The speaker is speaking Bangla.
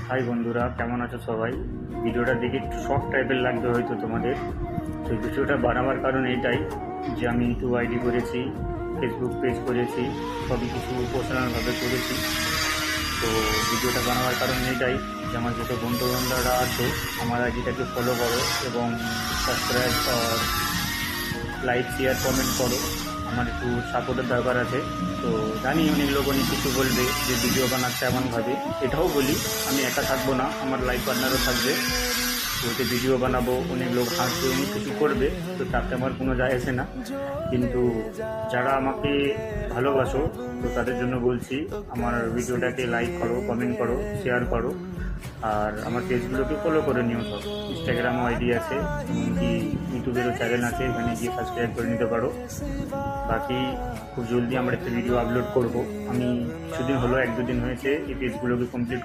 হাই বন্ধুরা, কেমন আছো সবাই? ভিডিওটা দেখে একটু শর্ট টাইপের লাগবে হয়তো তোমাদের। তো ভিডিওটা বানাবার কারণ এইটাই যে আমি ইউটিউব আইডি করেছি, ফেসবুক পেজ করেছি, সবই কিছু পার্সোনালভাবে করেছি। তো ভিডিওটা বানাবার কারণ এইটাই যে আমার যত বন্ধুবান্ধবরা আছো আমার আইডিটাকে ফলো করো এবং সাবস্ক্রাইব আর লাইক শেয়ার কমেন্ট করো। আমার একটু সাপোর্টের দরকার আছে। তো জানি অনেক লোক অনেক কিছু বলবে যে ভিডিও বানাচ্ছে এমনভাবে। এটাও বলি, আমি একা থাকবো না, আমার লাইফ পার্টনারও থাকবে। ওতে ভিডিও বানাবো, অনেক লোক হাসবে, অনেক কিছু করবে, তো তাতে আমার কোনো যায় আসে না। কিন্তু যারা আমাকে ভালোবাসো তো তাদের জন্য বলছি, আমার ভিডিওটাকে লাইক করো, কমেন্ট করো, শেয়ার করো। আর আমার পেজগুলোকে ফলো করে নিও। সব ইনস্টাগ্রামও আইডি আছে, এমনকি ইউটিউবেরও চ্যানেল আছে, এখানে গিয়ে সাবস্ক্রাইব করে নিতে পারো। বাকি খুব জলদি আমরা একটা ভিডিও আপলোড করব। আমি কিছুদিন হলো, 1-2 দিন হয়েছে এই পেজগুলোকে কমপ্লিট